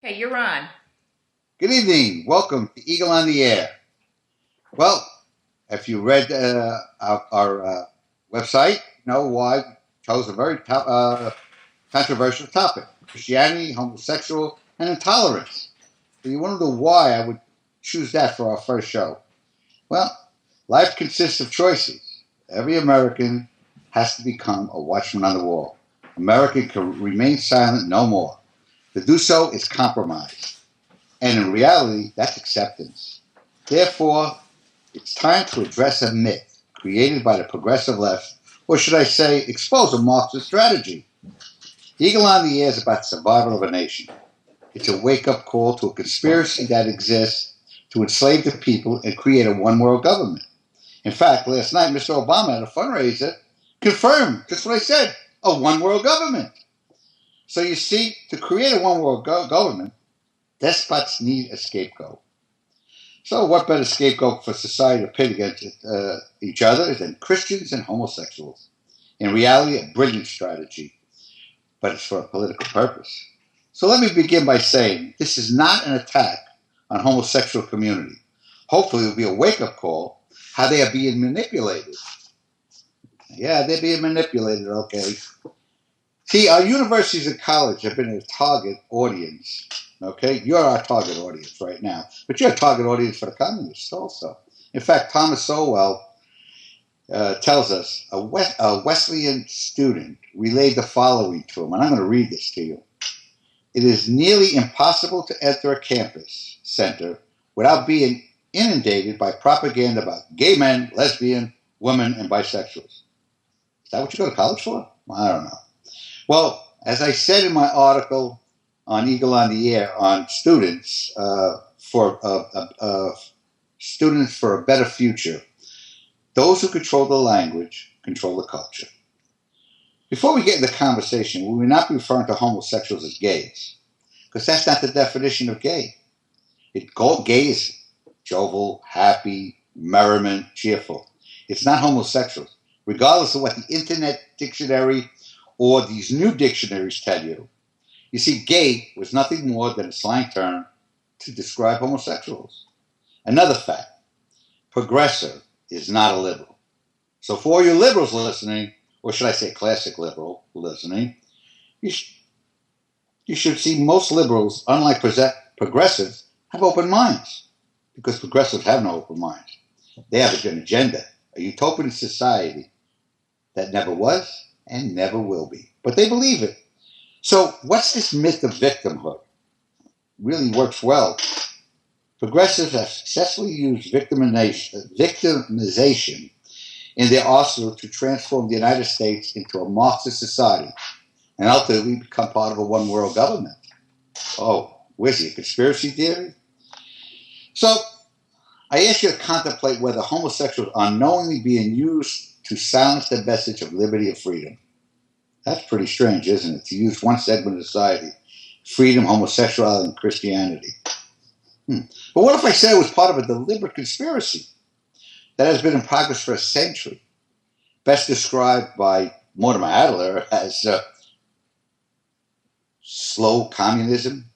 Okay, you're on. Good evening. Welcome to Eagle on the Air. Well, if you read our website, you know why I chose a very controversial topic: Christianity, homosexual, and intolerance. So you want to know why I would choose that for our first show? Well, life consists of choices. Every American has to become a watchman on the wall. America can remain silent no more. To do so is compromise. And in reality, that's acceptance. Therefore, it's time to address a myth created by the progressive left, or should I say, expose a Marxist strategy. Eagle on the Air is about the survival of a nation. It's a wake-up call to a conspiracy that exists to enslave the people and create a one-world government. In fact, last night, Mr. Obama at a fundraiser confirmed just what I said, a one-world government. So you see, to create a one-world government, despots need a scapegoat. So what better scapegoat for society to pit against each other than Christians and homosexuals? In reality, a brilliant strategy, but it's for a political purpose. So let me begin by saying this is not an attack on homosexual community. Hopefully it will be a wake-up call how they are being manipulated. Yeah, they're being manipulated, okay. See, our universities and colleges have been a target audience. Okay, you're our target audience right now, but you're a target audience for the communists also. In fact, Thomas Sowell tells us a Wesleyan student relayed the following to him, and I'm going to read this to you. It is nearly impossible to enter a campus center without being inundated by propaganda about gay men, lesbian, women, and bisexuals. Is that what you go to college for? I don't know. Well, as I said in my article on Eagle on the Air on students for a better future, those who control the language control the culture. Before we get in the conversation, we will not be referring to homosexuals as gays, because that's not the definition of gay. Gay is jovial, happy, merriment, cheerful. It's not homosexuals, regardless of what the Internet Dictionary or these new dictionaries tell you. You see, gay was nothing more than a slang term to describe homosexuals. Another fact, progressive is not a liberal. So for all you liberals listening, or should I say classic liberal listening, you should see most liberals, unlike progressives, have open minds. Because progressives have no open minds. They have an agenda, a utopian society that never was and never will be. But they believe it. So what's this myth of victimhood? Really works well. Progressives have successfully used victimization in their arsenal to transform the United States into a Marxist society and ultimately become part of a one-world government. Oh, where's the conspiracy theory? So I ask you to contemplate whether homosexuals are knowingly being used to silence the message of liberty and freedom. That's pretty strange, isn't it? To use one segment of society, freedom, homosexuality, and Christianity. But what if I said it was part of a deliberate conspiracy that has been in progress for a century, best described by Mortimer Adler as slow communism?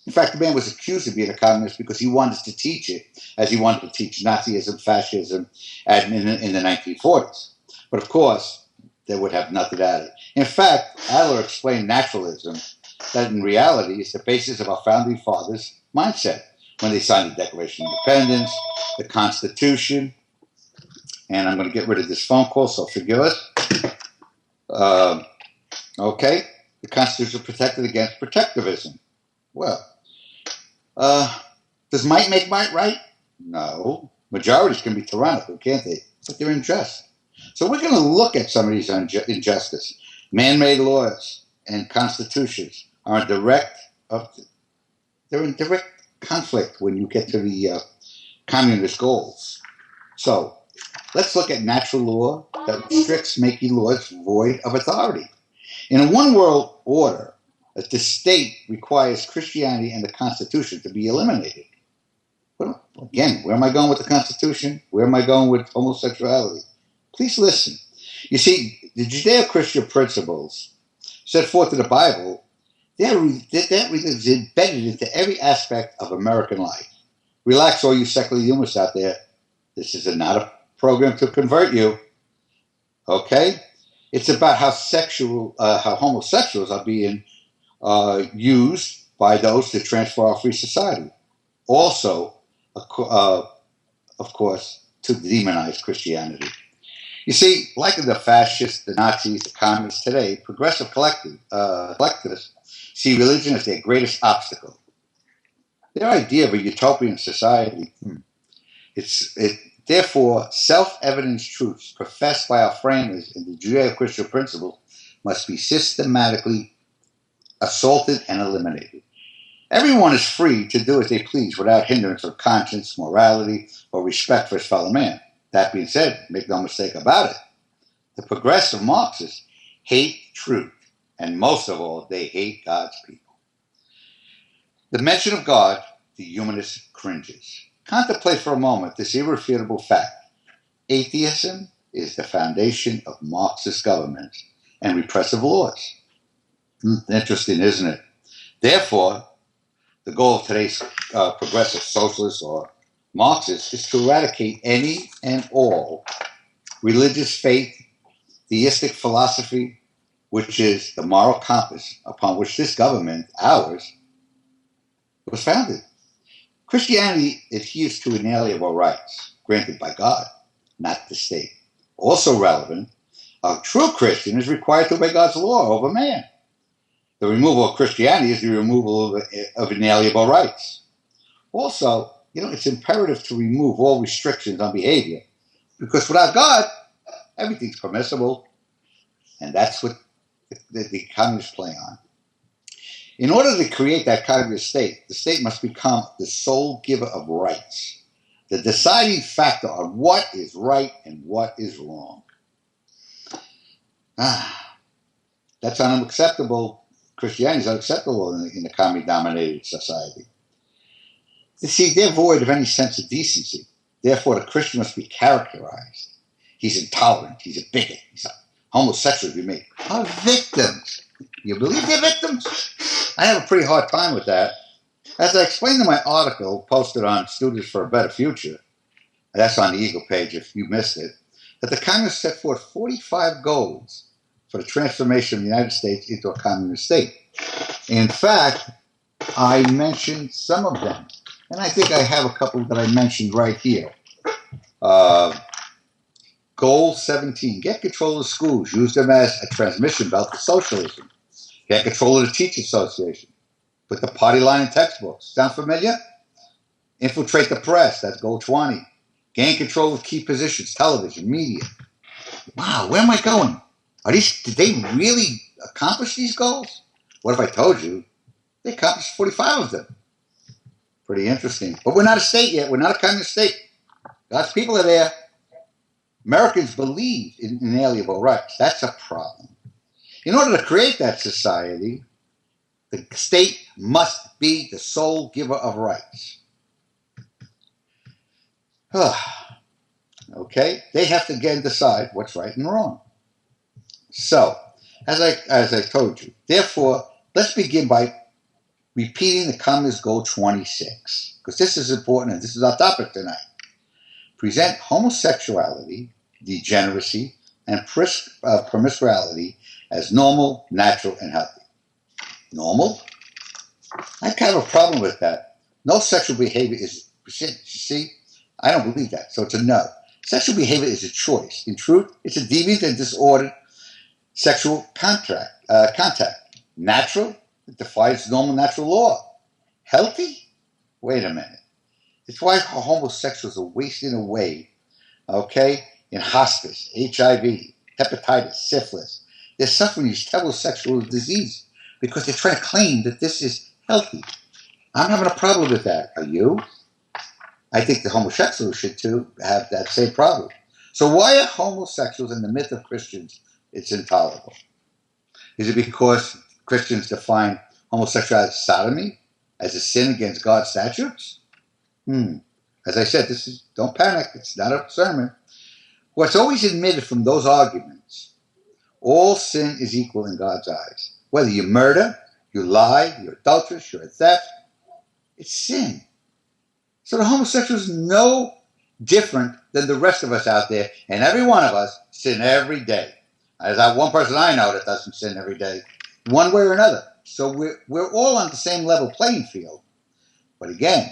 In fact, the man was accused of being a communist because he wanted to teach it, as he wanted to teach Nazism, fascism in the 1940s. But of course, they would have nothing at it. In fact, Adler explained naturalism, that in reality is the basis of our founding fathers' mindset when they signed the Declaration of Independence, the Constitution, and I'm going to get rid of this phone call, so forgive us. Okay, the Constitution protected against protectivism. Well, does might make might right? No. Majorities can be tyrannical, can't they? But they're unjust. So we're going to look at some of these injustice. Man-made laws and constitutions are in direct conflict when you get to the communist goals. So let's look at natural law that restricts making laws void of authority. In a one-world order, the state requires Christianity and the Constitution to be eliminated. But again, where am I going with the Constitution? Where am I going with homosexuality? Please listen. You see, the Judeo-Christian principles set forth in the Bible That is embedded into every aspect of American life. Relax, all you secular humanists out there. This is not a program to convert you. Okay? It's about how homosexuals are being used by those to transfer our free society. Also, of course, to demonize Christianity. You see, like the fascists, the Nazis, the communists today, progressive collectivists see religion as their greatest obstacle. Their idea of a utopian society, therefore, self-evident truths professed by our framers in the Judeo-Christian principles must be systematically assaulted and eliminated. Everyone is free to do as they please without hindrance of conscience, morality, or respect for his fellow man. That being said, make no mistake about it, the progressive Marxists hate truth, and most of all, they hate God's people. The mention of God, the humanist cringes. Contemplate for a moment this irrefutable fact. Atheism is the foundation of Marxist governments and repressive laws. Interesting, isn't it? Therefore, the goal of today's progressive socialists or Marxists is to eradicate any and all religious faith, theistic philosophy, which is the moral compass upon which this government, ours, was founded. Christianity adheres to inalienable rights granted by God, not the state. Also relevant, a true Christian is required to obey God's law over man. The removal of Christianity is the removal of inalienable rights. Also, it's imperative to remove all restrictions on behavior, because without God, everything's permissible, and that's what the communists play on. In order to create that communist state, the state must become the sole giver of rights, the deciding factor on what is right and what is wrong. That's unacceptable. Christianity is unacceptable in a communist-dominated society. You see, they're void of any sense of decency. Therefore, the Christian must be characterized. He's intolerant. He's a bigot. He's a homosexual. We make are victims. You believe they're victims? I have a pretty hard time with that. As I explained in my article posted on Students for a Better Future, that's on the Eagle page if you missed it, that the communists set forth 45 goals for the transformation of the United States into a communist state. In fact, I mentioned some of them. And I think I have a couple that I mentioned right here. Goal 17, get control of the schools. Use them as a transmission belt to socialism. Get control of the teacher association. Put the party line in textbooks. Sound familiar? Infiltrate the press. That's goal 20. Gain control of key positions, television, media. Wow, where am I going? Did they really accomplish these goals? What if I told you they accomplished 45 of them? Pretty interesting. But we're not a state yet. We're not a communist state. God's people are there. Americans believe in inalienable rights. That's a problem. In order to create that society, the state must be the sole giver of rights. Okay? They have to again decide what's right and wrong. So, as I told you, therefore, let's begin by repeating the Communist Goal 26, because this is important and this is our topic tonight. Present homosexuality, degeneracy, and promiscuity as normal, natural, and healthy. Normal? I kind of have a problem with that. No sexual behavior is percent. You see, I don't believe that, so it's a no. Sexual behavior is a choice. In truth, it's a deviant and disordered sexual contact. Natural? It defies normal natural law. Healthy? Wait a minute. It's why homosexuals are wasting away, okay, in hospice, HIV, hepatitis, syphilis. They're suffering these terrible sexual disease because they're trying to claim that this is healthy. I'm having a problem with that. Are you? I think the homosexuals should too have that same problem. So why are homosexuals in the myth of Christians it's intolerable? Is it because Christians define homosexuality as sodomy, as a sin against God's statutes? As I said, don't panic. It's not a sermon. What's always admitted from those arguments, all sin is equal in God's eyes. Whether you murder, You lie, you're adulterous, you're a theft. It's sin. So the homosexual is no different than the rest of us out there, and every one of us sin every day. There's that one person I know that doesn't sin every day, one way or another. So we're all on the same level playing field. But again,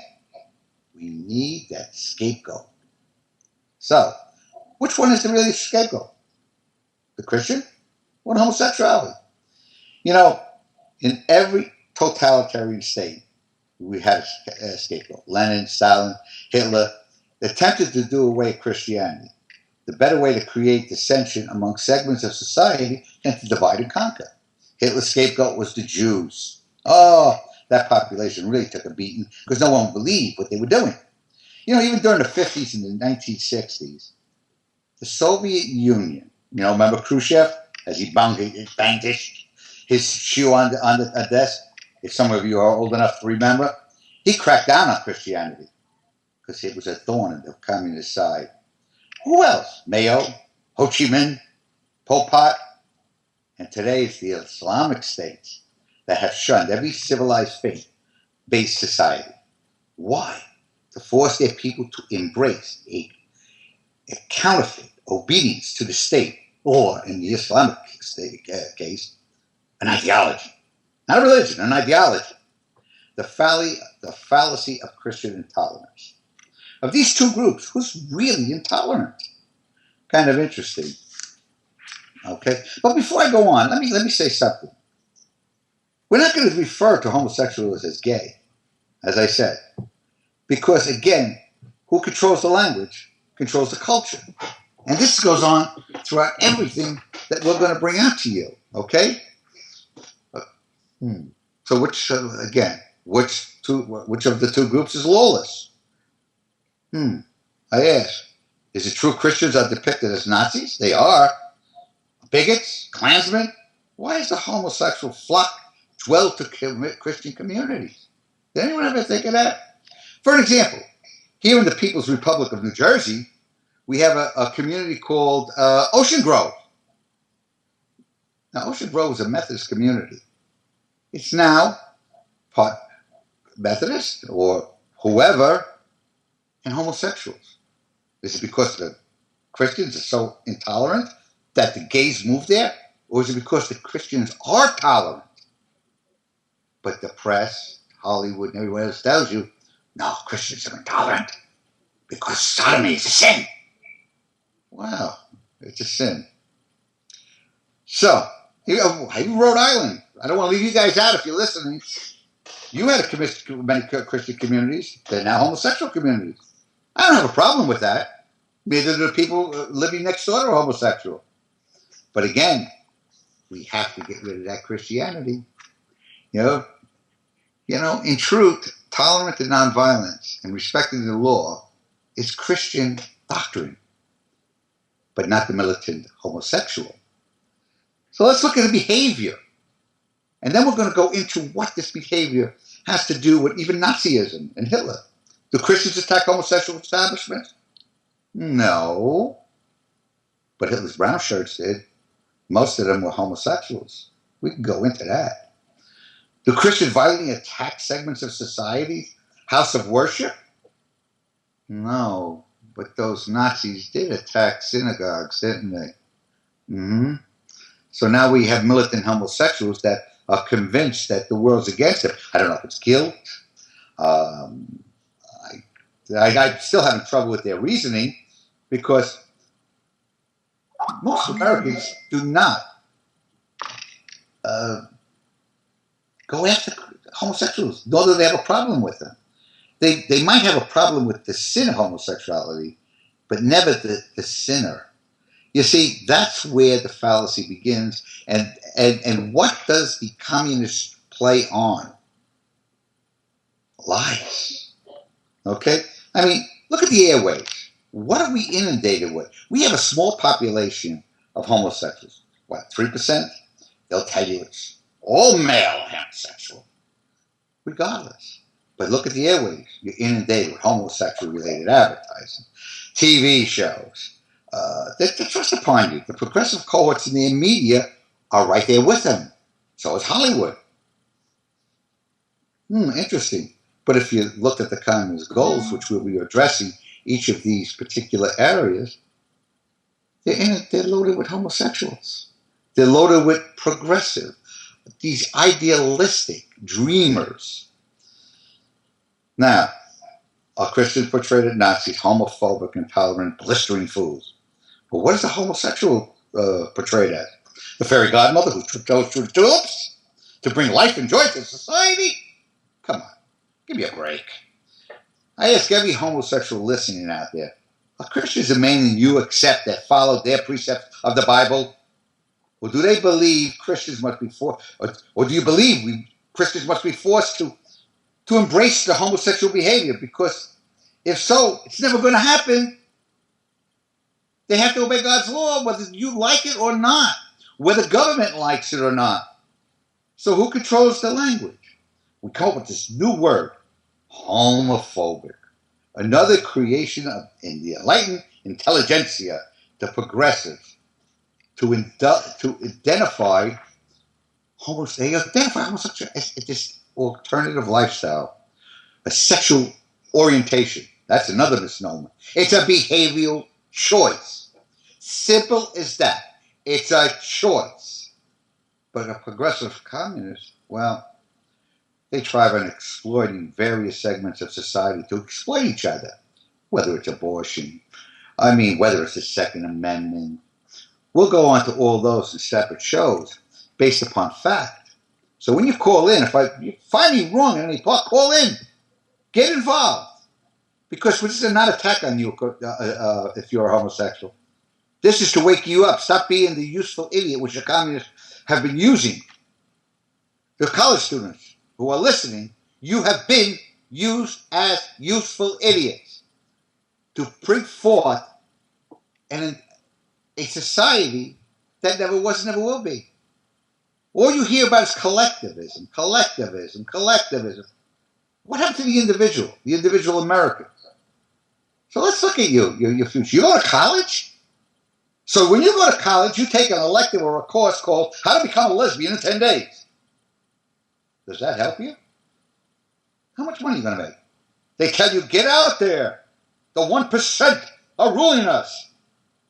we need that scapegoat. So, which one is the really scapegoat? The Christian or the homosexuality? You know, in every totalitarian state, we had a scapegoat. Lenin, Stalin, Hitler. They attempted to do away with Christianity. The better way to create dissension among segments of society than to divide and conquer. Hitler's scapegoat was the Jews. Oh, that population really took a beating because no one believed what they were doing. You know, even during the 50s and the 1960s, the Soviet Union, remember Khrushchev, as he banged his shoe on the desk? If some of you are old enough to remember, he cracked down on Christianity because it was a thorn in the communist side. Who else? Mao, Ho Chi Minh, Pol Pot, and today it's the Islamic states that have shunned every civilized faith-based society. Why? To force their people to embrace a counterfeit obedience to the state, or in the Islamic case, an ideology. Not a religion, an ideology. The fallacy of Christian intolerance. Of these two groups, who's really intolerant? Kind of interesting. Okay, but before I go on, let me say something. We're not going to refer to homosexuals as gay, as I said, because again, who controls the language controls the culture, and this goes on throughout everything that we're going to bring out to you. Okay. So which of the two groups is lawless? I ask. Is it true Christians are depicted as Nazis? They are. Bigots? Klansmen? Why is the homosexual flock dwell to Christian communities? Did anyone ever think of that? For an example, here in the People's Republic of New Jersey, we have a community called Ocean Grove. Now, Ocean Grove is a Methodist community. It's now part Methodist or whoever and homosexuals. Is it because the Christians are so intolerant that the gays moved there? Or is it because the Christians are tolerant? But the press, Hollywood, and everywhere else tells you, no, Christians are intolerant because sodomy is a sin. Wow, it's a sin. So, Rhode Island. I don't want to leave you guys out if you're listening. You had many Christian communities. They're now homosexual communities. I don't have a problem with that. Neither do the people living next door are homosexual. But again, we have to get rid of that Christianity. In truth, tolerance and nonviolence and respecting the law is Christian doctrine, but not the militant homosexual. So let's look at the behavior. And then we're going to go into what this behavior has to do with even Nazism and Hitler. Do Christians attack homosexual establishments? No. But Hitler's brown shirts did. Most of them were homosexuals. We can go into that. Do Christians violently attack segments of society? House of worship? No. But those Nazis did attack synagogues, didn't they? So now we have militant homosexuals that are convinced that the world's against them. I don't know if it's guilt. I'm still having trouble with their reasoning because most Americans do not go after homosexuals, nor do they have a problem with them. They might have a problem with the sin of homosexuality, but never the sinner. You see, that's where the fallacy begins. And what does the communists play on? Lies. Okay? I mean, look at the airwaves. What are we inundated with? We have a small population of homosexuals. What, 3%? They'll tell you it's all male homosexual. Regardless. But look at the airwaves. You're inundated with homosexual-related advertising. TV shows. They thrust upon you. The progressive cohorts in the media are right there with them. So is Hollywood. Interesting. But if you look at the communist goals, which we'll be addressing each of these particular areas, they're loaded with homosexuals. They're loaded with progressive, these idealistic dreamers. Now, are Christians portrayed as Nazis, homophobic, intolerant, blistering fools? But what is the homosexual portrayed as? The fairy godmother who goes through the tulips to bring life and joy to society? Come on, give me a break. I ask every homosexual listening out there, are Christians the main thing you accept that follow their precepts of the Bible? Or do they believe Christians must be forced, or do you believe Christians must be forced to embrace the homosexual behavior? Because if so, it's never going to happen. They have to obey God's law, whether you like it or not, whether the government likes it or not. So who controls the language? We come up with this new word, homophobic. Another creation in the enlightened intelligentsia, the progressives, to identify homosexual as this alternative lifestyle, a sexual orientation. That's another misnomer. It's a behavioral choice. Simple as that. It's a choice. But a progressive communist, well, they thrive on exploiting various segments of society to exploit each other, whether it's abortion, whether it's the Second Amendment. We'll go on to all those in separate shows based upon fact. So when you call in, if you find me wrong in any part, call in. Get involved. Because this is not an attack on you if you're a homosexual. This is to wake you up. Stop being the useful idiot which the communists have been using. The college students who are listening, you have been used as useful idiots to bring forth a society that never was, never will be. All you hear about is collectivism. What happened to the individual Americans? So let's look at your future. You go to college? So when you go to college, you take an elective or a course called How to Become a Lesbian in 10 Days. Does that help you? How much money are you going to make? They tell you, get out there. The 1% are ruling us.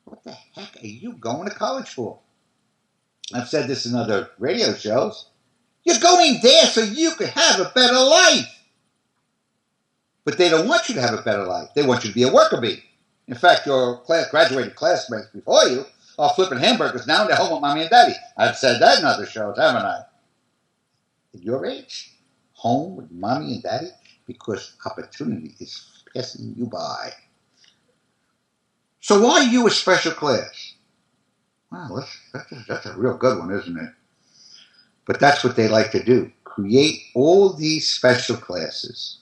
What the heck are you going to college for? I've said this in other radio shows. You're going there so you can have a better life. But they don't want you to have a better life. They want you to be a worker bee. In fact, your graduated classmates before you are flipping hamburgers now and they're home with mommy and daddy. I've said that in other shows, haven't I? At your age, home with mommy and daddy because opportunity is passing you by. So why are you a special class? Wow, that's a real good one, isn't it? But that's what they like to do. Create all these special classes.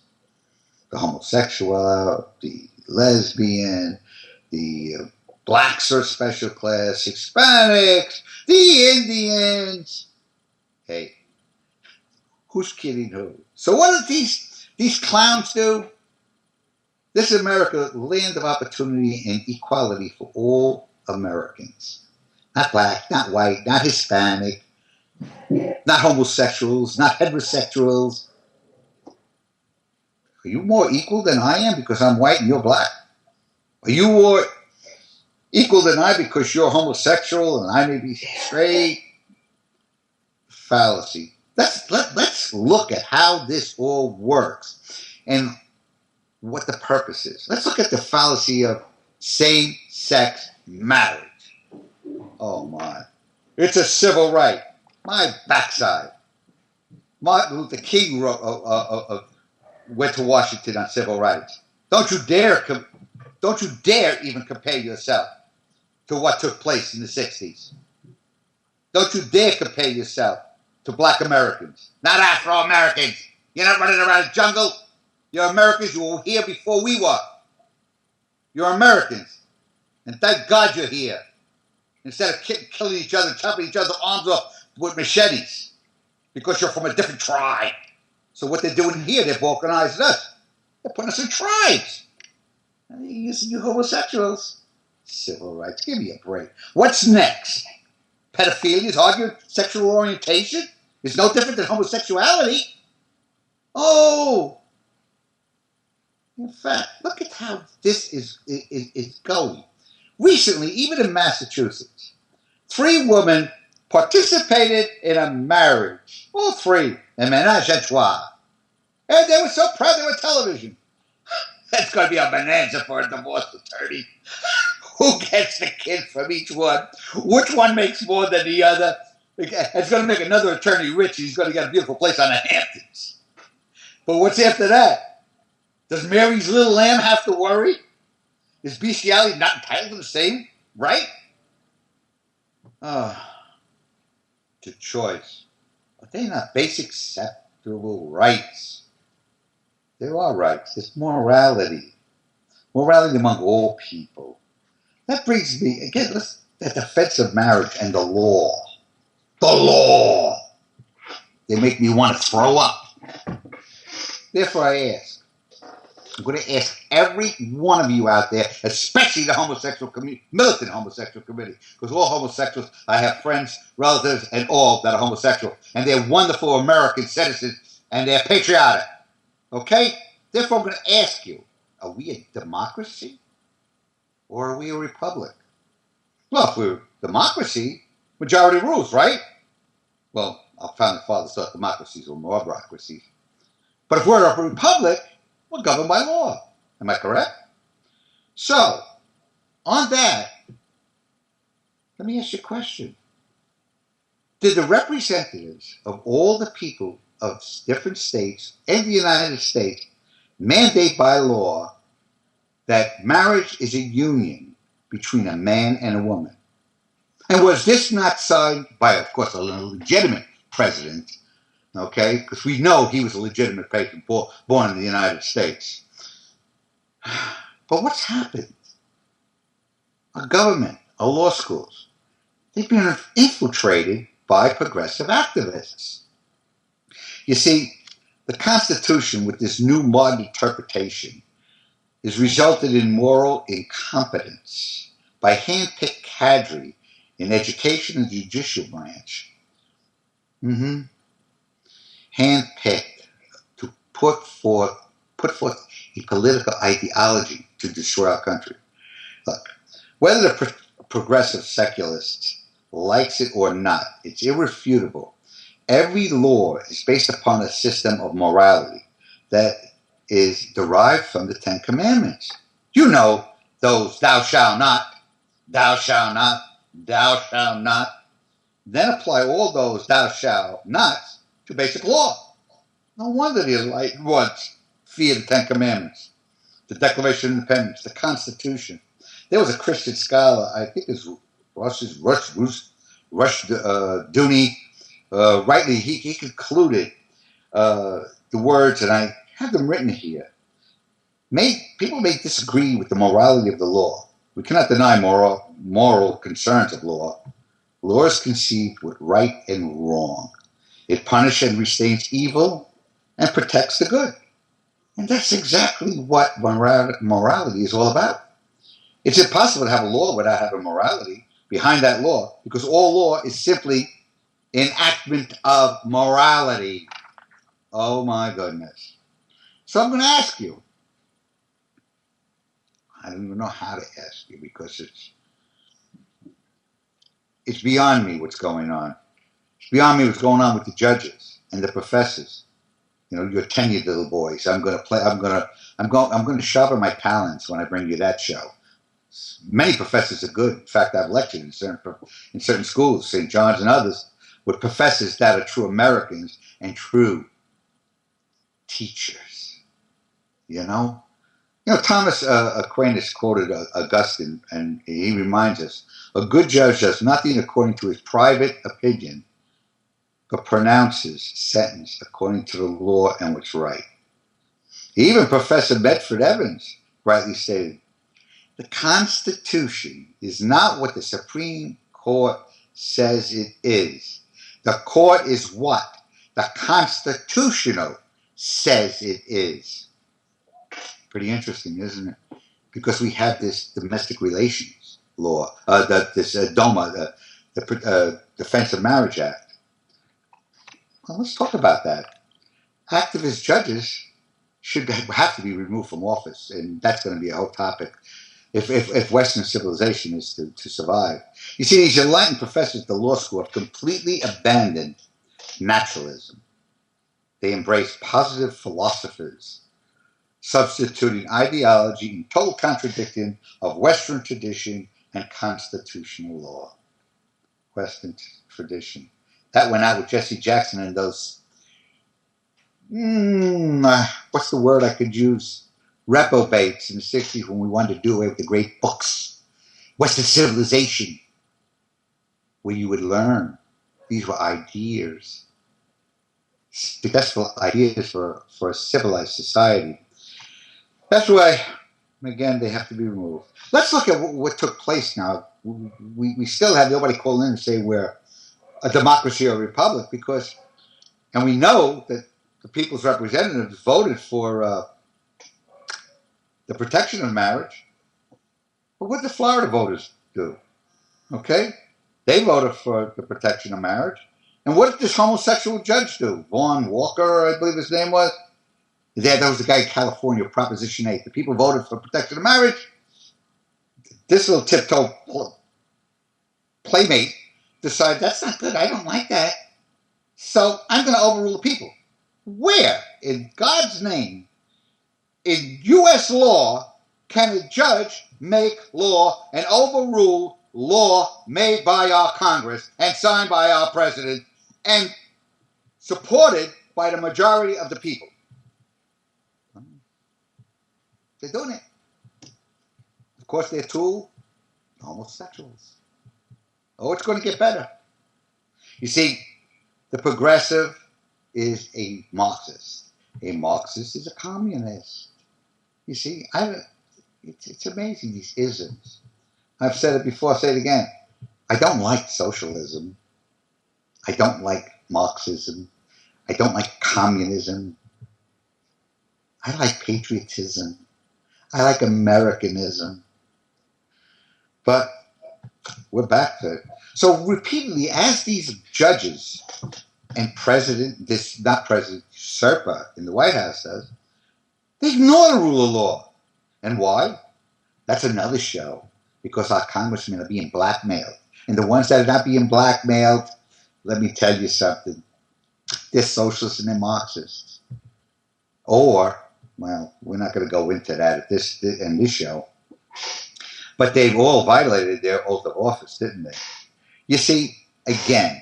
The homosexual, the lesbian, the blacks are a special class, Hispanics, the Indians. Hey, who's kidding who? So what do these clowns do? This is America, land of opportunity and equality for all Americans. Not black, not white, not Hispanic, not homosexuals, not heterosexuals. Are you more equal than I am because I'm white and you're black? Are you more equal than I because you're homosexual and I may be straight? Fallacy. Let's look at how this all works and what the purpose is. Let's look at the fallacy of same-sex marriage. Oh my. It's a civil right. My backside. Martin Luther King went to Washington on civil rights. Don't you dare even compare yourself to what took place in the 60s. Don't you dare compare yourself to black Americans, not Afro-Americans. You're not running around the jungle. You're Americans. You were here before we were. You're Americans. And thank God you're here. Instead of killing each other, chopping each other's arms off with machetes because you're from a different tribe. So what they're doing here, they're balkanizing us. They're putting us in tribes. And they're using you homosexuals. Civil rights. Give me a break. What's next? Pedophilia is arguing sexual orientation is no different than homosexuality. Oh, in fact, look at how this is going. Recently, even in Massachusetts, three women participated in a marriage. All three, a menage a trois. And they were so proud they were television. That's going to be a bonanza for a divorce attorney. Who gets the kid from each one? Which one makes more than the other? It's going to make another attorney rich. He's going to get a beautiful place on the Hamptons. But what's after that? Does Mary's little lamb have to worry? Is bestiality not entitled to the same right? Ah, to choice. Are they not basic acceptable rights? There are rights. There's morality. Morality among all people. That brings me, again, the defense of marriage and the law. The law. They make me want to throw up. Therefore, I'm going to ask every one of you out there, especially the homosexual community, militant homosexual community, because all homosexuals, I have friends, relatives, and all that are homosexual, and they're wonderful American citizens, and they're patriotic. Okay? Therefore, I'm going to ask you, are we a democracy or are we a republic? Well, if we're a democracy, majority rules, right? Well, our founding fathers thought democracies were more bureaucracies. But if we're a republic, we're governed by law. Am I correct? So, on that, let me ask you a question. Did the representatives of all the people of different states and the United States mandate by law that marriage is a union between a man and a woman? And was this not signed by, of course, a legitimate president? Okay, because we know he was a legitimate patron born in the United States. But what's happened? Our government, our law schools, they've been infiltrated by progressive activists. You see, the Constitution, with this new modern interpretation, has resulted in moral incompetence by hand-picked cadre in education and judicial branch. Hand-picked to put forth a political ideology to destroy our country. Look, whether the progressive secularists likes it or not, it's irrefutable. Every law is based upon a system of morality that is derived from the Ten Commandments. You know those thou shalt not, thou shalt not, thou shalt not. Then apply all those thou shalt nots to basic law. No wonder the enlightened ones fear the Ten Commandments, the Declaration of Independence, the Constitution. There was a Christian scholar, I think it's Rush Dooney. Rightly, he concluded the words, and I have them written here. People may disagree with the morality of the law. We cannot deny moral concerns of law. Law is conceived with right and wrong. It punishes and restrains evil and protects the good. And that's exactly what morality is all about. It's impossible to have a law without having morality behind that law, because all law is simply enactment of morality. Oh my goodness. So I'm going to ask you. I don't even know how to ask you, because it's beyond me what's going on. It's beyond me what's going on with the judges and the professors. You know, your tenured little boys. I'm going to sharpen my talents when I bring you that show. Many professors are good. In fact, I've lectured in certain schools, St. John's and others, with professors that are true Americans and true teachers. You know, Thomas Aquinas quoted Augustine, and he reminds us: a good judge does nothing according to his private opinion, but pronounces sentence according to the law and what's right. Even Professor Medford Evans rightly stated, the Constitution is not what the Supreme Court says it is. The court is what the Constitutional says it is. Pretty interesting, isn't it? Because we have this domestic relations law, this DOMA, the Defense of Marriage Act. Well, let's talk about that. activist judges should have to be removed from office, and that's going to be a whole topic if Western civilization is to survive. You see, these enlightened professors at the law school have completely abandoned naturalism. They embrace positive philosophers, substituting ideology in total contradiction of Western tradition and constitutional law. Western tradition. That went out with Jesse Jackson and those, what's the word I could use? Reprobates in the 60s when we wanted to do away with the great books. Western civilization, where you would learn. These were ideas, successful ideas for a civilized society. That's why, again, they have to be removed. Let's look at what took place now. We still have nobody call in and say we're a democracy or a republic because, and we know that the people's representatives voted for the protection of marriage. But what did the Florida voters do? Okay? They voted for the protection of marriage. And what did this homosexual judge do? Vaughn Walker, I believe his name was. That was the guy in California, Proposition 8. The people voted for protection of marriage. This little tiptoe playmate decided, that's not good. I don't like that. So I'm going to overrule the people. Where, in God's name, in U.S. law, can a judge make law and overrule law made by our Congress and signed by our president and supported by the majority of the people? They're doing it. Of course, they're two homosexuals. Oh, it's going to get better. You see, the progressive is a Marxist. A Marxist is a communist. You see, it's amazing, these isms. I've said it before, I'll say it again. I don't like socialism. I don't like Marxism. I don't like communism. I like patriotism. I like Americanism. But we're back to it. So repeatedly, as these judges and Serpa in the White House says, they ignore the rule of law. And why? That's another show. Because our congressmen are being blackmailed. And the ones that are not being blackmailed, let me tell you something. They're socialists and they're Marxists. Or, well, we're not going to go into that in this show. But they've all violated their oath of office, didn't they? You see, again,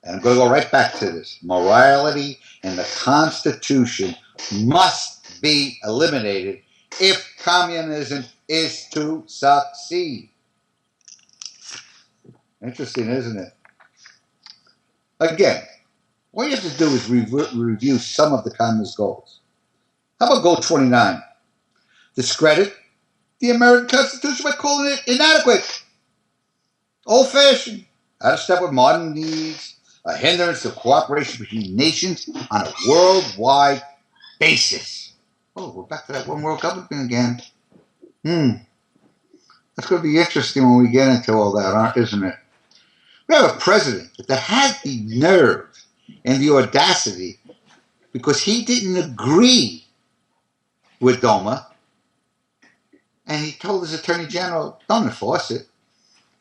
and I'm going to go right back to this, morality and the Constitution must be eliminated if communism is to succeed. Interesting, isn't it? Again, all you have to do is review some of the communist goals. How about goal 29? Discredit the American Constitution by calling it inadequate, old-fashioned, out of step with modern needs, a hindrance of cooperation between nations on a worldwide basis. Oh, we're back to that one world government again. That's going to be interesting when we get into all that, isn't it? We have a president that had the nerve and the audacity, because he didn't agree with DOMA, and he told his attorney general, don't enforce it.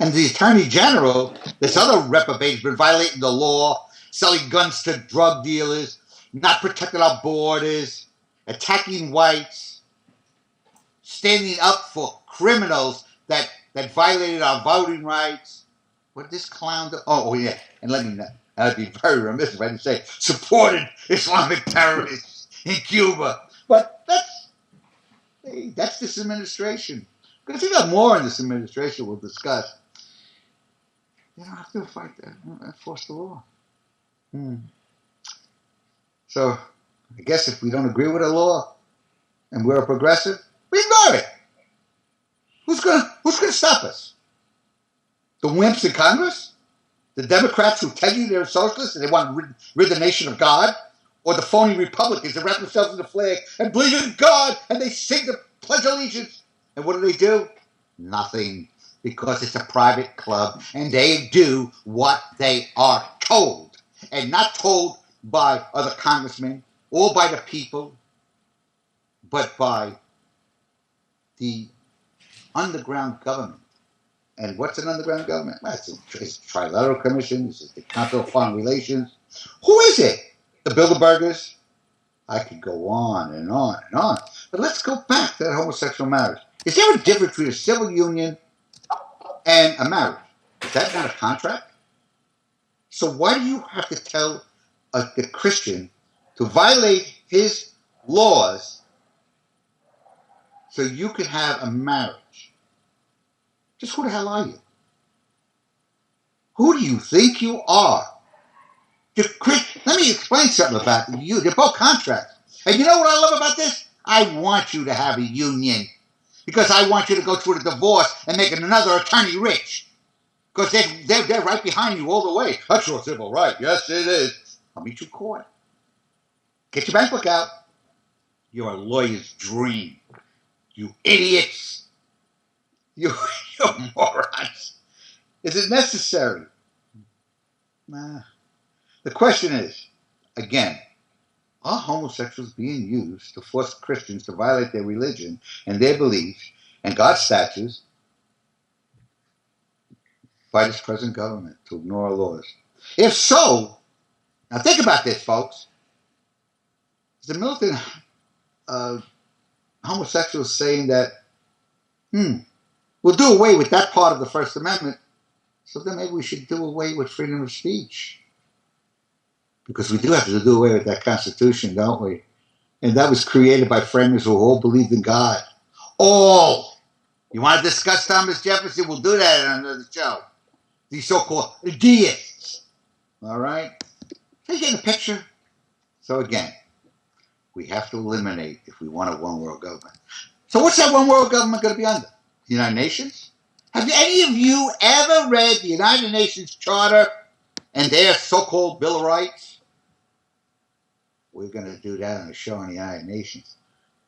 And the attorney general, this other reprobate, has been violating the law, selling guns to drug dealers, not protecting our borders, attacking whites, standing up for criminals that violated our voting rights. What did this clown do? Oh, yeah. And let me know. I'd be very remiss if I didn't say supported Islamic terrorists in Cuba. But that's this administration. Because we got more in this administration we'll discuss. You don't have to fight that. Enforce the law. So I guess if we don't agree with a law and we're a progressive, we ignore it. Who's gonna stop us? The wimps in Congress? The Democrats who tell you they're socialists and they want to rid the nation of God? Or the phony Republicans that wrap themselves in the flag and believe in God and they sing the Pledge of Allegiance? And what do? Nothing. Because it's a private club and they do what they are told. And not told by other congressmen all by the people, but by the underground government. And what's an underground government? Well, it's trilateral commissions, it's the Council of Foreign Relations. Who is it? The Bilderbergers? I could go on and on and on. But let's go back to that homosexual marriage. Is there a difference between a civil union and a marriage? Is that not a contract? So why do you have to tell the Christian to violate his laws so you can have a marriage? Just who the hell are you? Who do you think you are? Let me explain something about you. They're both contracts. And you know what I love about this? I want you to have a union because I want you to go through a divorce and make another attorney rich. Because they're right behind you all the way. That's your civil right. Yes, it is. I'll meet you in court. Get your bank book out. You're a lawyer's dream. You idiots. You're morons. Is it necessary? Nah. The question is, again, are homosexuals being used to force Christians to violate their religion and their beliefs and God's statutes by this present government to ignore our laws? If so, now think about this, folks. The militant homosexuals saying that, we'll do away with that part of the First Amendment, so then maybe we should do away with freedom of speech. Because we do have to do away with that Constitution, don't we? And that was created by framers who all believed in God. All! You want to discuss Thomas Jefferson? We'll do that on another show. These so-called deists. All right? Are you getting a picture? So again, we have to eliminate if we want a one-world government. So what's that one-world government going to be under? The United Nations? Have any of you ever read the United Nations Charter and their so-called Bill of Rights? We're going to do that on a show on the United Nations.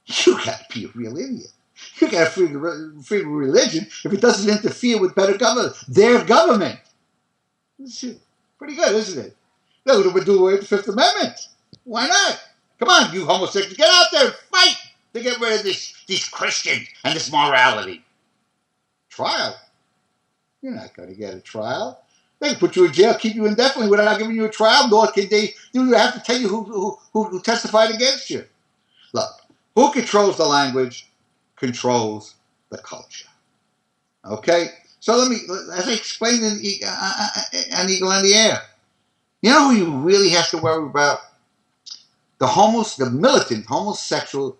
You got to be a real idiot. You got to freedom of religion if it doesn't interfere with better government. Their government. Pretty good, isn't it? They're going to do away with the Fifth Amendment. Why not? Come on, you homosexuals, get out there and fight to get rid of these Christians and this morality. Trial? You're not going to get a trial. They can put you in jail, keep you indefinitely without giving you a trial, nor can they have to tell you who testified against you. Look, who controls the language controls the culture. Okay? So as I explained on Eagle on the Air, you know who you really have to worry about? The militant homosexual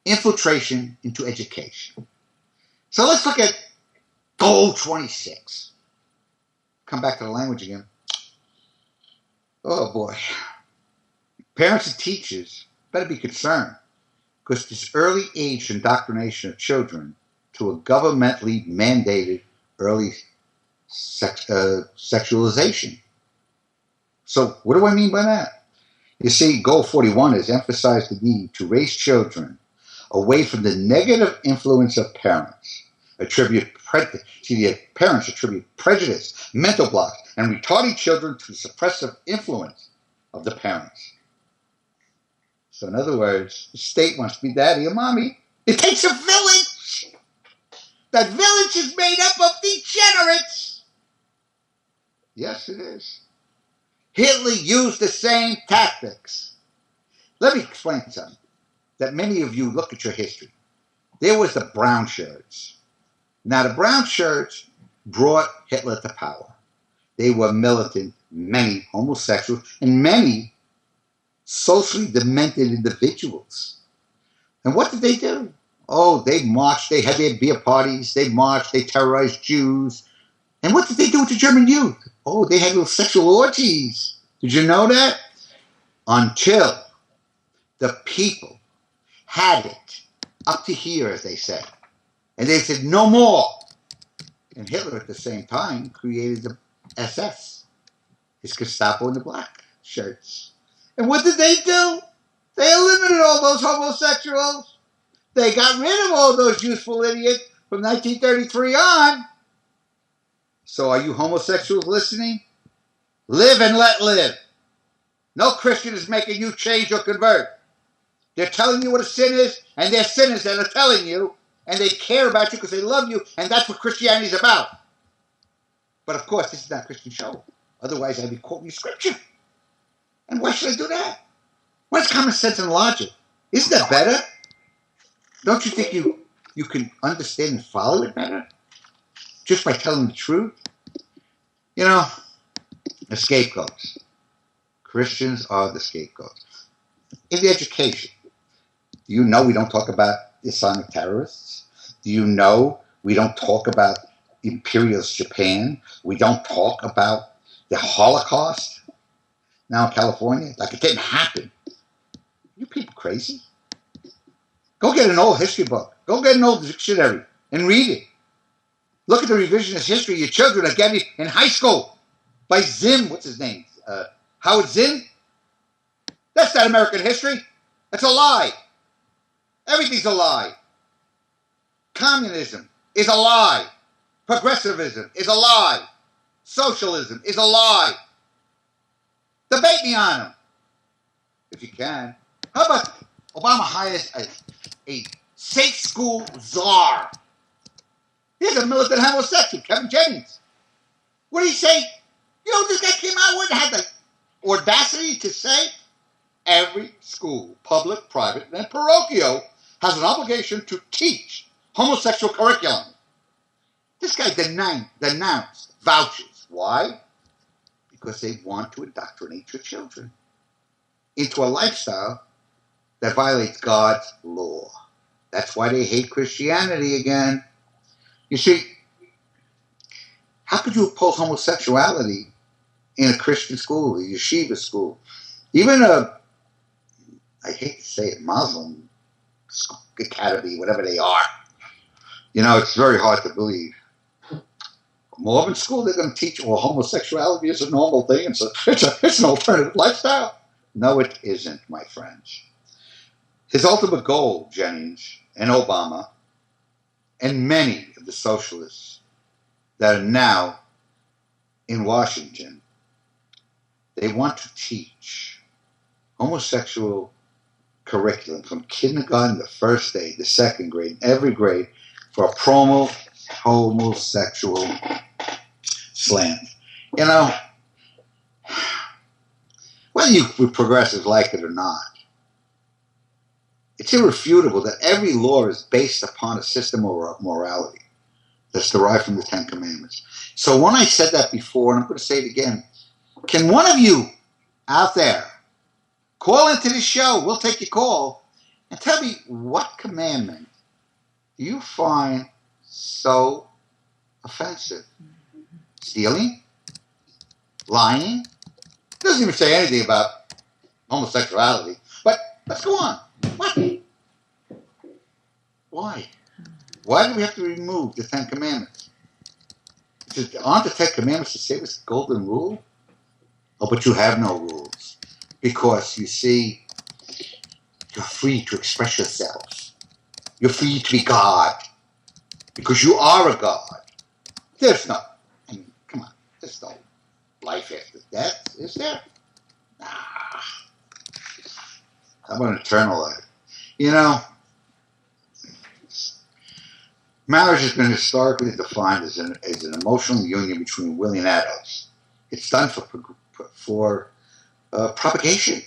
infiltration into education. So let's look at Goal 26. Come back to the language again. Oh boy. Parents and teachers better be concerned because this early age indoctrination of children to a governmentally mandated early sexualization. So what do I mean by that? You see, Goal 41 has emphasized the need to raise children away from the negative influence of parents. Parents attribute prejudice, mental blocks, and retarding children to suppressive influence of the parents. So in other words, the state wants to be daddy or mommy. It takes a village. That village is made up of degenerates. Yes, it is. Hitler used the same tactics. Let me explain something that many of you look at your history. There was the brown shirts. Now, the brown shirts brought Hitler to power. They were militant, many homosexuals, and many socially demented individuals. And what did they do? Oh, they marched. They had their beer parties. They marched. They terrorized Jews. And what did they do with the German youth? Oh, they had little sexual orgies. Did you know that? Until the people had it up to here, as they said. And they said, no more. And Hitler, at the same time, created the SS, his Gestapo in the black shirts. And what did they do? They eliminated all those homosexuals. They got rid of all those useful idiots from 1933 on. So are you homosexuals listening? Live and let live. No Christian is making you change or convert. They're telling you what a sin is, and they're sinners that are telling you, and they care about you because they love you, and that's what Christianity is about. But of course, this is not a Christian show. Otherwise, I'd be quoting you scripture. And why should I do that? What's common sense and logic? Isn't that better? Don't you think you can understand and follow it better? Just by telling the truth? You know, the scapegoats. Christians are the scapegoats. In the education, do you know we don't talk about Islamic terrorists? Do you know we don't talk about imperialist Japan? We don't talk about the Holocaust now in California? Like it didn't happen. You people crazy? Go get an old history book. Go get an old dictionary and read it. Look at the revisionist history your children are getting in high school by Zim. What's his name? Howard Zinn? That's not American history. That's a lie. Everything's a lie. Communism is a lie. Progressivism is a lie. Socialism is a lie. Debate me on them, if you can. How about Obama hires a safe school czar? He's a militant homosexual, Kevin Jennings. What did he say? You know, this guy came out with and had the audacity to say every school, public, private, and parochial, has an obligation to teach homosexual curriculum. This guy denounced vouchers. Why? Because they want to indoctrinate your children into a lifestyle that violates God's law. That's why they hate Christianity again. You see, how could you oppose homosexuality in a Christian school, a yeshiva school? Even I hate to say it, Muslim academy, whatever they are. You know, it's very hard to believe. Mormon school, they're going to teach, well, homosexuality is a normal thing. It's an alternative lifestyle. No, it isn't, my friends. His ultimate goal, Jennings and Obama, and many of the socialists that are now in Washington, they want to teach homosexual curriculum from kindergarten to first grade, the second grade, every grade, for a promo homosexual slant. You know, whether you progressives like it or not, it's irrefutable that every law is based upon a system of morality that's derived from the Ten Commandments. So when I said that before, and I'm going to say it again, can one of you out there call into this show? We'll take your call and tell me what commandment do you find so offensive? Stealing? Lying? It doesn't even say anything about homosexuality. But let's go on. What? Why? Why do we have to remove the Ten Commandments? Aren't the Ten Commandments the same as the Golden Rule? Oh, but you have no rules. Because, you see, you're free to express yourself. You're free to be God. Because you are a God. There's no, I mean, come on, there's no life after death, is there? Nah. How about an eternal life? You know, marriage has been historically defined as an emotional union between willing adults. It's done for propagation.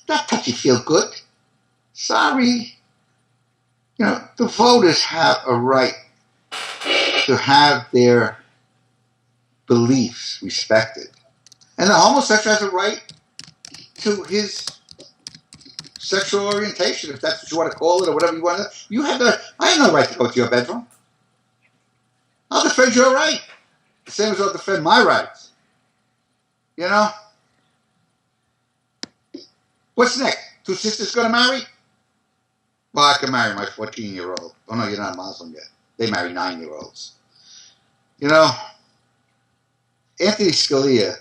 Not touchy-feel good. Sorry. You know, the voters have a right to have their beliefs respected. And the homosexual has a right to his sexual orientation, if that's what you want to call it, or whatever you want to. You have the. I have no right to go to your bedroom. I'll defend your right. The same as I'll defend my rights. You know? What's next? Two sisters going to marry? Well, I can marry my 14-year-old. Oh, no, you're not Muslim yet. They marry 9-year-olds. You know, Anthony Scalia,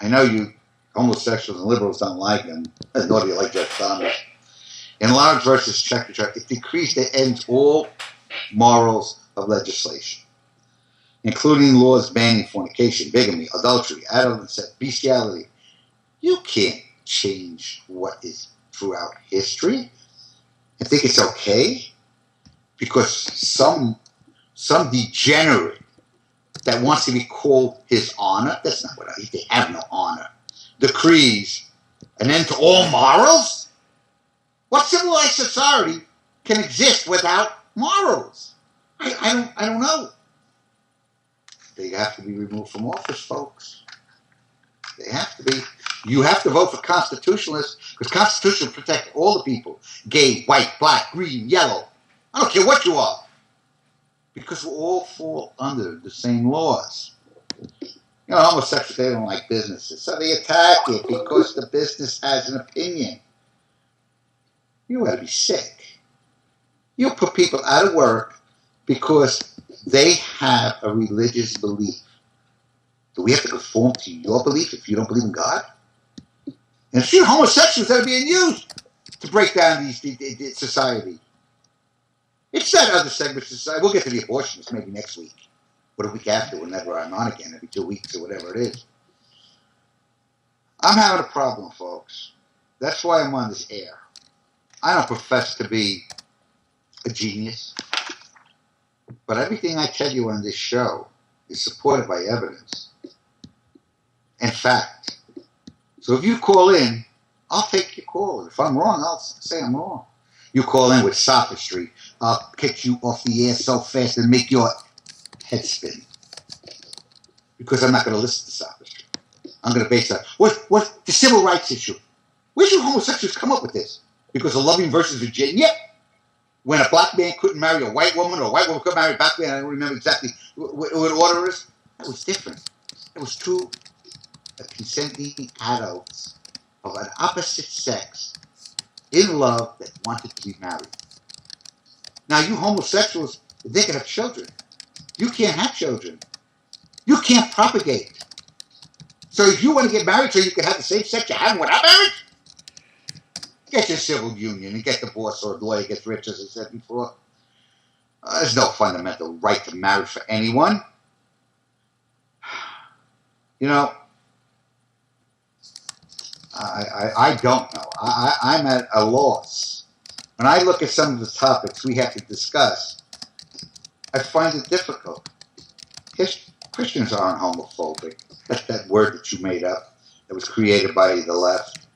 I know you homosexuals and liberals don't like him, nor do you like Jeff Thomas. In Lawrence versus Checker, it decrees that ends all morals of legislation, including laws banning fornication, bigamy, adultery, adolescence, bestiality, You can't change what is throughout history and think it's okay because some degenerate that wants to be called his honor, that's not what they have no honor, decrees an end to all morals? What civilized society can exist without morals? I don't know. They have to be removed from office, folks. They have to be. You have to vote for constitutionalists because constitution protect all the people. Gay, white, black, green, yellow. I don't care what you are. Because we all fall under the same laws. You know, homosexuals, they don't like businesses. So they attack it because the business has an opinion. You ought to be sick. You put people out of work because they have a religious belief. Do we have to conform to your belief if you don't believe in God? And if you're homosexuals that are being used to break down these society. It's that other segment of society. We'll get to the abortionists maybe next week. Or the week after, whenever I'm on again, every 2 weeks or whatever it is. I'm having a problem, folks. That's why I'm on this air. I don't profess to be a genius. But everything I tell you on this show is supported by evidence and fact. So if you call in, I'll take your call. If I'm wrong, I'll say I'm wrong. You call in with sophistry, I'll kick you off the air so fast and make your head spin. Because I'm not going to listen to sophistry. I'm going to base that. What's the civil rights issue? Where should homosexuals come up with this? Because of Loving versus Virginia? When a black man couldn't marry a white woman, or a white woman couldn't marry a black man, I don't remember exactly what the order is. That was different. It was two consenting adults of an opposite sex in love that wanted to be married. Now, you homosexuals, they can have children. You can't have children. You can't propagate. So if you want to get married so you can have the same sex you're having without marriage, get your civil union and get divorced or the lawyer gets rich, as I said before. There's no fundamental right to marriage for anyone. You know, I don't know. I'm at a loss. When I look at some of the topics we have to discuss, I find it difficult. Christians aren't homophobic. That's that word that you made up that was created by the left.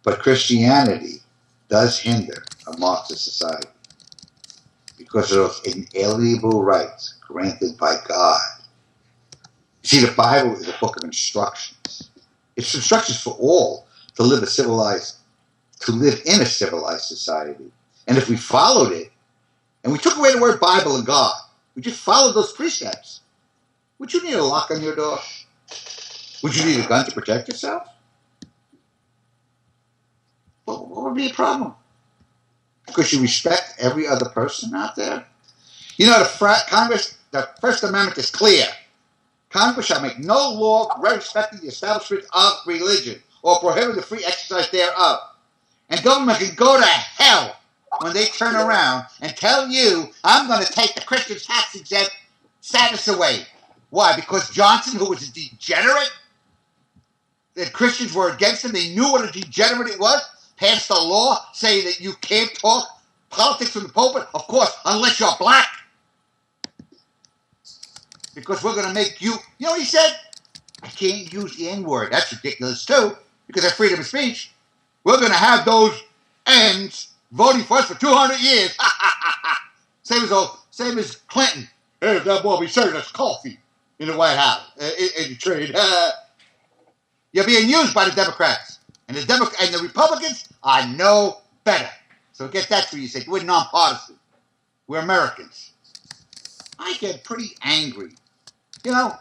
But Christianity does hinder a Marxist society because of those inalienable rights granted by God. You see, the Bible is a book of instructions. It's instructions for all to live in a civilized society. And if we followed it, and we took away the word Bible and God, we just followed those precepts, would you need a lock on your door? Would you need a gun to protect yourself? What would be a problem? Because you respect every other person out there? You know, the First Amendment is clear. Congress shall make no law respecting the establishment of religion or prohibit the free exercise thereof. And government can go to hell when they turn around and tell you, I'm going to take the Christian tax exempt status away. Why? Because Johnson, who was a degenerate, the Christians were against him, they knew what a degenerate it was, passed a law saying that you can't talk politics from the pulpit, of course, unless you're black. Because we're going to make you, you know what he said? I can't use the N-word. That's ridiculous too, because of freedom of speech. We're going to have those N's voting for us for 200 years. Same as Clinton. Hey, that boy be serving us coffee in the White House, in the trade. You're being used by the Democrats. And the Republicans are no better. So get that through you. Say, we're nonpartisan. We're Americans. I get pretty angry. You know,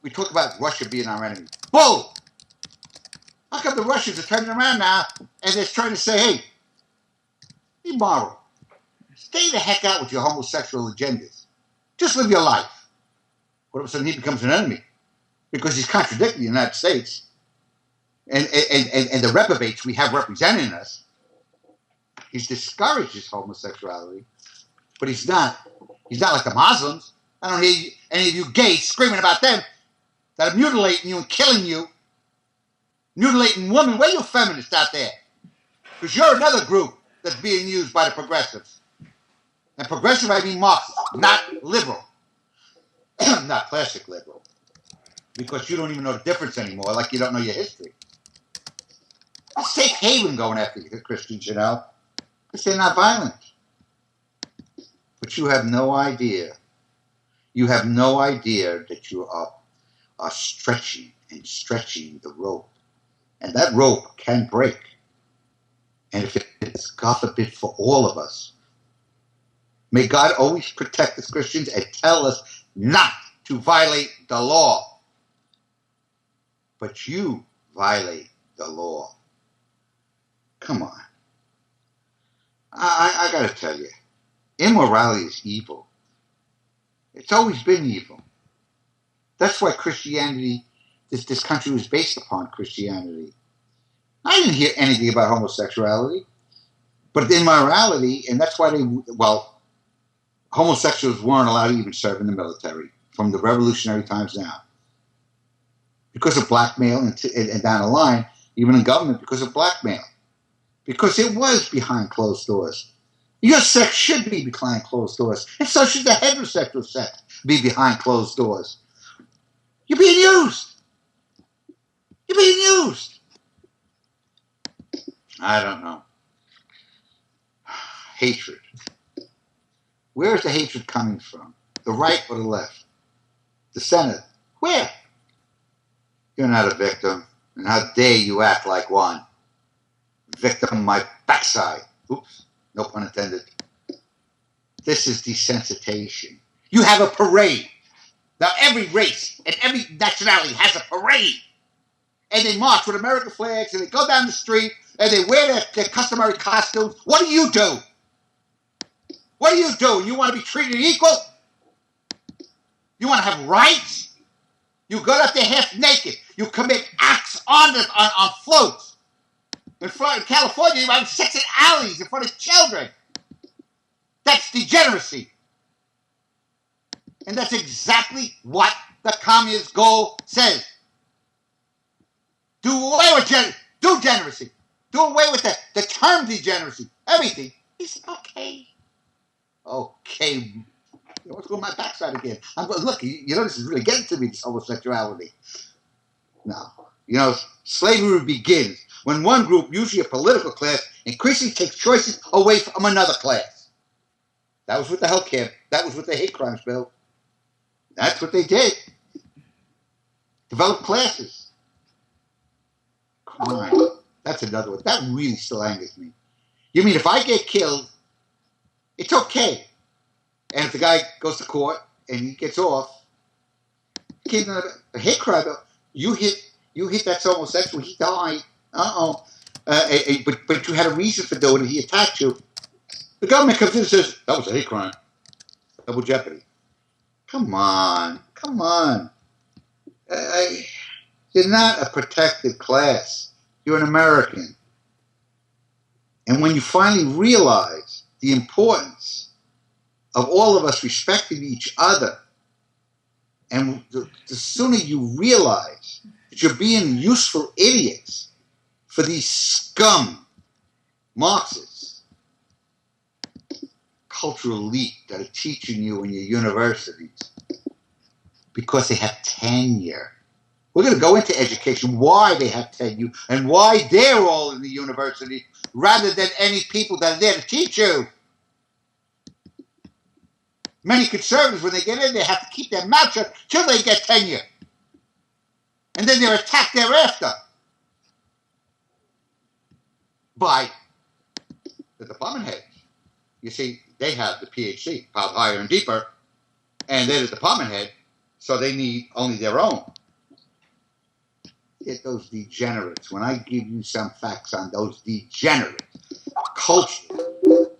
we talk about Russia being our enemy. Whoa! How come the Russians are turning around now and they're trying to say, hey, be moral. Stay the heck out with your homosexual agendas. Just live your life. All of a sudden he becomes an enemy because he's contradicting the United States and the reprobates we have representing us. He's discouraged his homosexuality, but he's not like the Muslims. I don't hear any of you gays screaming about them that are mutilating you and killing you Mutilating women. Where you feminists out there? Because you're another group that's being used by the progressives. And progressive, I mean Marxist, not liberal. Not classic liberal. Because you don't even know the difference anymore, like you don't know your history. It's safe haven going after the Christians, you know, because they're not violent. But you have no idea. You have no idea that you are stretching and stretching the rope. And that rope can break. And if it's, God forbid, for all of us, may God always protect us Christians and tell us not to violate the law. But you violate the law. Come on. I got to tell you, immorality is evil. It's always been evil. That's why Christianity, this country was based upon Christianity. I didn't hear anything about homosexuality, but immorality, and that's why homosexuals weren't allowed to even serve in the military from the revolutionary times now. Because of blackmail and down the line, even in government, because of blackmail. Because it was behind closed doors. Your sex should be behind closed doors. And so should the heterosexual sex be behind closed doors. You're being used. You're being used. I don't know. Hatred. Where is the hatred coming from? The right or the left? The center. Where? You're not a victim. And how dare you act like one? Victim my backside. Oops, no pun intended. This is desensitization. You have a parade. Now every race and every nationality has a parade. And they march with American flags and they go down the street and they wear their customary costumes. What do you do? What do you do? You want to be treated equal? You want to have rights? You go out there half naked. You commit acts on floats. In California, you have sex in alleys in front of children. That's degeneracy. And that's exactly what the communist goal says. Do away with degeneracy. Do away with the term degeneracy. Everything. He said, okay. Okay. What's going on my backside again? Look, you know, this is really getting to me, this homosexuality. No. You know, slavery begins when one group, usually a political class, increasingly takes choices away from another class. That was with the health care. That was with the hate crimes bill. That's what they did. Develop classes. Crime. That's another one. That really still angers me. You mean if I get killed, it's okay. And if the guy goes to court and he gets off, a hate crime bill, you hit that homosexual, he died. But you had a reason for doing it. He attacked you. The government comes in and says, that was a hate crime. Double jeopardy. Come on. You're not a protected class. You're an American. And when you finally realize the importance of all of us respecting each other, and the sooner you realize that you're being useful idiots for these scum Marxists, cultural elite that are teaching you in your universities because they have tenure. We're going to go into education, why they have tenure, and why they're all in the university rather than any people that are there to teach you. Many conservatives, when they get in, they have to keep their mouth shut till they get tenure. And then they're attacked thereafter by the department heads. You see, they have the PhD, piled higher and deeper, and they're the department head, so they need only their own. Get those degenerates. When I give you some facts on those degenerates, culture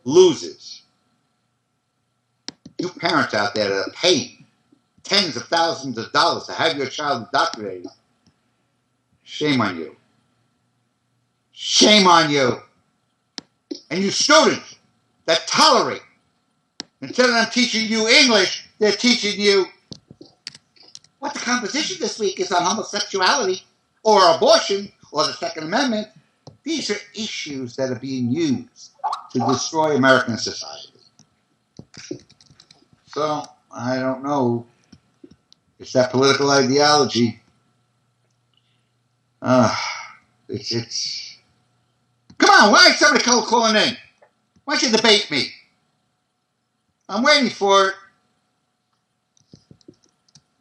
loses. You parents out there that are paying tens of thousands of dollars to have your child indoctrinated, shame on you. Shame on you. And you students that tolerate, instead of them teaching you English, they're teaching you what the composition this week is on homosexuality or abortion or the Second Amendment. These are issues that are being used to destroy American society. So, I don't know. It's that political ideology. It's. Come on, why is somebody calling in? Why don't you debate me? I'm waiting for it.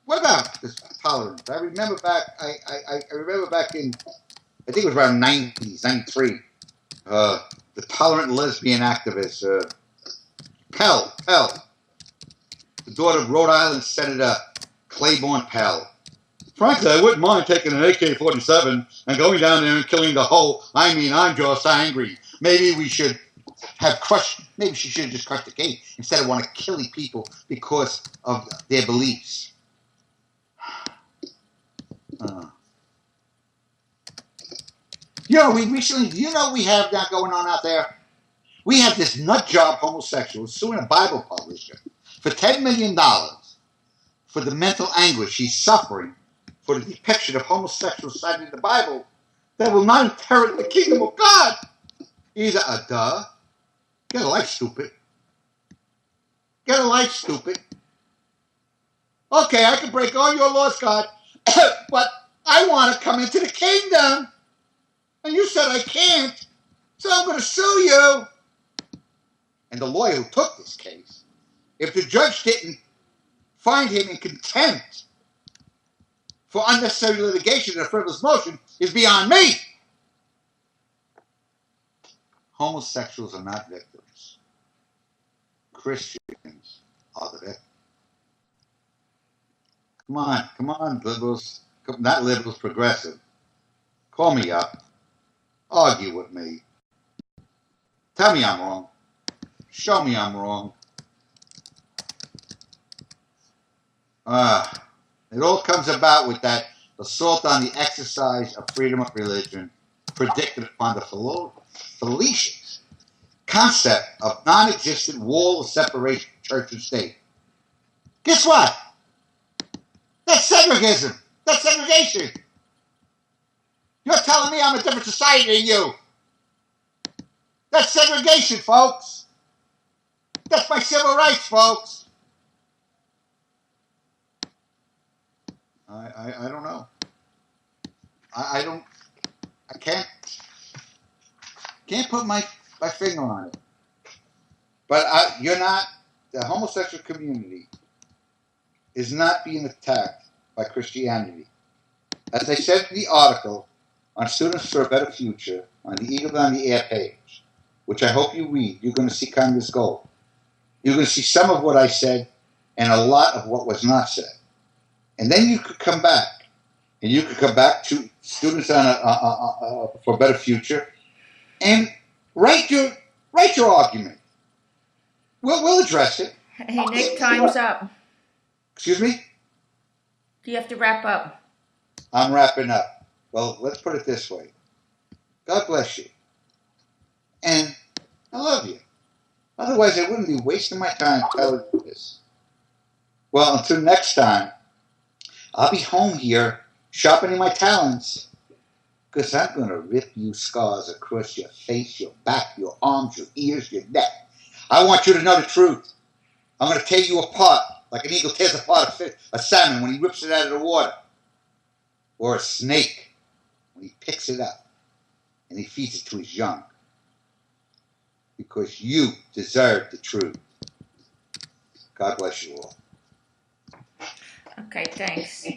What about this tolerance? I remember back. I remember back in. I think it was around 90s, 93. The tolerant lesbian activist, Pell, the daughter of Rhode Island Senator Claiborne Pell. Frankly, I wouldn't mind taking an AK-47 and going down there and killing the whole. I mean, I'm just angry. Maybe we should have crushed. Maybe she should have just crushed the cake instead of want to killing people because of their beliefs. We recently. We have that going on out there. We have this nut job homosexual suing a Bible publisher for $10 million for the mental anguish he's suffering for the depiction of homosexuals cited in the Bible that will not inherit the kingdom of God. Either a duh. Get a life, stupid. Get a life, stupid. Okay, I can break all your laws, God, but I want to come into the kingdom. And you said I can't, so I'm going to sue you. And the lawyer who took this case, if the judge didn't find him in contempt for unnecessary litigation and a frivolous motion, is beyond me. Homosexuals are not victims. Christians are the victims. Come on, liberals. Not liberals, progressive. Call me up. Argue with me. Tell me I'm wrong. Show me I'm wrong. It all comes about with that assault on the exercise of freedom of religion predicted upon the fallacious concept of non-existent wall of separation of church and state. Guess what? That's segregationism. That's segregation. You're telling me I'm a different society than you. That's segregation, folks. That's my civil rights, folks. I don't know. I can't put my finger on it. But the homosexual community is not being attacked by Christianity. As I said in the article on Students for a Better Future on the Eagle on the Air page, which I hope you read, you're going to see kind of this goal. You're going to see some of what I said and a lot of what was not said. And then you could come back. And you could come back to Students for a Better Future and write your argument. We'll address it. Hey, Nick, time's up. Excuse me? Do you have to wrap up? I'm wrapping up. Well, let's put it this way. God bless you. And I love you. Otherwise, I wouldn't be wasting my time telling you this. Well, until next time, I'll be home here sharpening my talents because I'm going to rip you scars across your face, your back, your arms, your ears, your neck. I want you to know the truth. I'm going to tear you apart like an eagle tears apart a salmon when he rips it out of the water. Or a snake when he picks it up and he feeds it to his young. Because you deserve the truth. God bless you all. Okay, thanks.